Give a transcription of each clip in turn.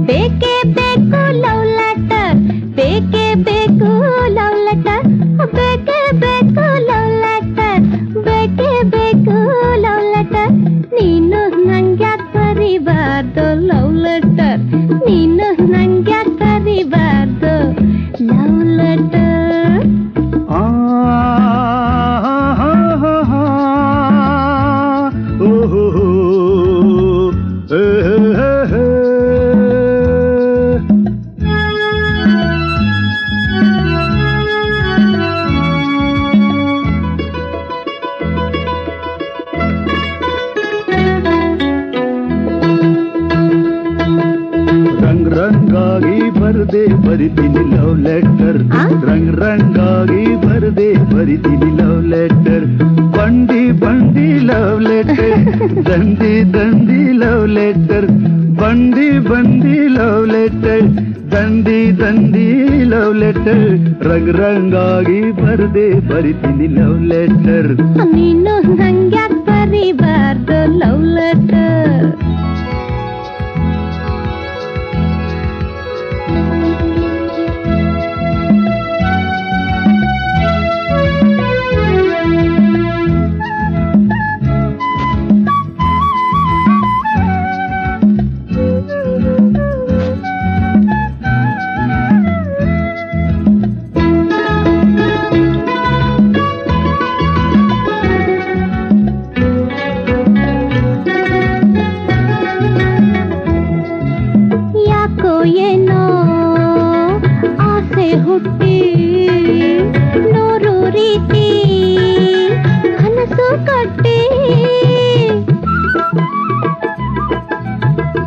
ಬೇಕೇ ಬೇಕು love letter, ಬೇಕೇ ಬೇಕು ಲವ್ ಲೆಟರ್, ಬೇಕೇ ಬೇಕು ಲವ್ ಲೆಟರ್, ಬೇಕೇ ಬೇಕು ಲವ್ ಲೆಟರ್. ನೀನು ನಂಗ್ಯಾಕ್ ಬರಿಬಾರ್ದು ಲವ್ ಲೆಟರ್, ನೀನು ನಂಗ್ಯಾಕ್ ಬರಿಬಾರ್ದು ಲವ್ ಲೆಟರ್. ರಂಗಾಗಿ ಬರ್ದೆ ಬರಿತೀನಿ ಲವ್ ಲೆಟರ್, ರಂಗ್ ರಂಗಾಗಿ ಬರ್ದೆ ಬರಿತೀನಿ ಲವ್ ಲೆಟರ್. ಬಂಡಿ ಬಂಡಿ ಲವ್ ಲೆಟರ್, ದಂಡಿ ದಂಡಿ ಲವ್ ಲೆಟರ್, ಬಂಡಿ ಬಂಡಿ ಲವ್ ಲೆಟರ್, ದಂಡಿ ದಂಡಿ ಲವ್ ಲೆಟರ್. ರಂಗ್ ರಂಗಾಗಿ ಬರ್ದೆ ಬರಿತೀನಿ ಲವ್ ಲೆಟರ್. ನೀನು ನಂಗ್ಯಾಕ್ ಬರಿಬಾರ್ದು ಲವ್ ಲೆಟರ್. ಏನೋ ಆಸೆ ಹುಟ್ಟಿ ನೂರು ರೀತಿ ಕನಸು ಕಟ್ಟಿ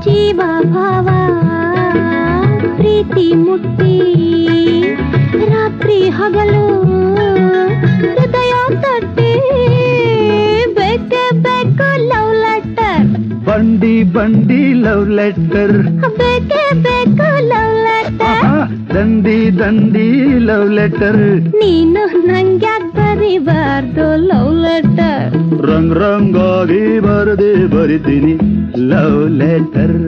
ಜೀವ ಭಾವ ಪ್ರೀತಿ ಮುಟ್ಟಿ ರಾತ್ರಿ ಹಗಲು ಹೃದಯ ತಟ್ಟಿ ಬೇಕೇ ಬೇಕು ಲವ್ ಲೆಟರ್. ಬಂಡಿ ಬಂಡಿ ಲವ್ ಲೆಟರ್, ಬೇಕೇ ಬೇಕು ಲವ್ ಲೆಟರ್. ದಂಡಿ ದಂಡಿ ಲವ್ ಲೆಟರ್. ನೀನು ನಂಗ್ಯಾಕ್ ಬರಿಬಾರ್ದು ಲವ್ ಲೆಟರ್. ರಂಗ್ ರಂಗಾಗಿ ಬರದೆ ಬರಿತೀನಿ ಲವ್ ಲೆಟರ್.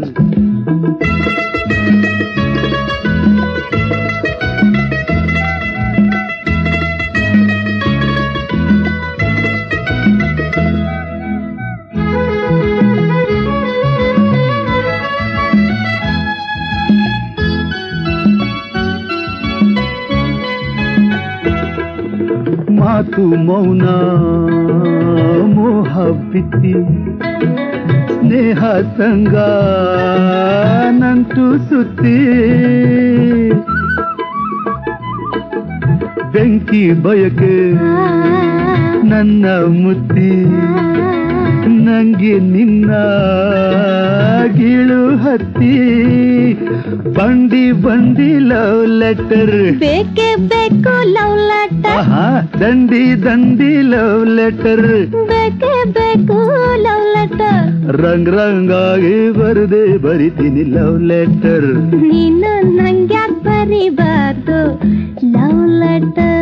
ಮಾತು ಮೌನ ಮೋಹ ಬಿತ್ತಿ ಸ್ನೇಹ ಸಂಗ ನಂಟು ಸುತ್ತಿ ಬೆಂಕಿ ಬಯಕೆ ನನ್ನ ಮುತ್ತಿ ನಂಗೆ ನಿನ್ನ ಗೀಳು ಹತ್ತಿ ಬಂಡಿ ಬಂಡಿ ಲವ್ ಲೆಟರ್. ಬೇಕೇ ಬೇಕು ಲವ್ ಲೆಟರ್. ದಂಡಿ ದಂಡಿ ಲವ್ ಲೆಟರ್. ಬೇಕೇ ಬೇಕು ಲವ್ ಲೆಟರ್. ರಂಗ್ ರಂಗಾಗಿ ಬರ್ದೆ ಬರಿತೀನಿ ಲವ್ ಲೆಟರ್. ನೀನು ನಂಗ್ಯಾಕ್ ಬರಿಬಾರ್ದು ಲವ್ ಲೆಟರ್.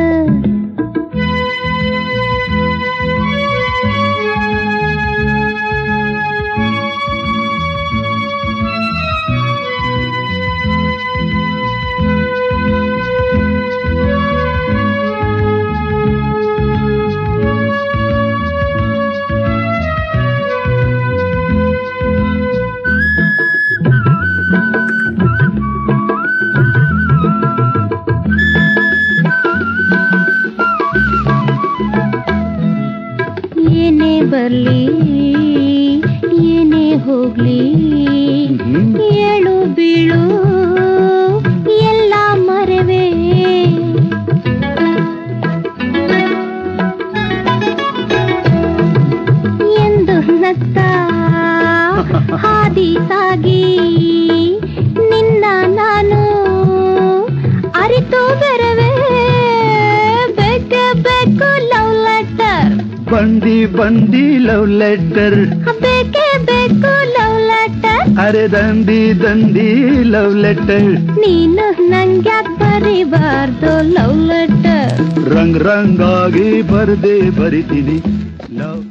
ಏನೇ ಬರ್ಲಿ ಏನೇ ಹೋಗ್ಲಿ ಏಳು ಬೀಳು ಎಲ್ಲ ಮರೆವೆ ಎಂದು ನತ್ತ ಹಾದಿ ಸಾಗಿ ನಿನ್ನ ನಾನು ಅರಿತು ಬೆರವೆ ಬೇಕೇ ಬೇಕು ಲವ್ ಲೆಟರ್. ಬಂಡಿ ಬಂಡಿ ಲವ್ ಲೆಟರ್. ಬೇಕೇ ಬೇಕು ಲವ್ ಲೆಟರ್. ಅರೆ ದಂಡಿ ದಂಡಿ ಲವ್ ಲೆಟರ್. ನೀನು ನಂಗ್ಯಾಕ್ ಬರಿಬಾರ್ದು ಲವ್ ಲೆಟರ್. ರಂಗ್ ರಂಗಾಗಿ ಬರ್ದೆ ಬರಿತೀನಿ ಲವ್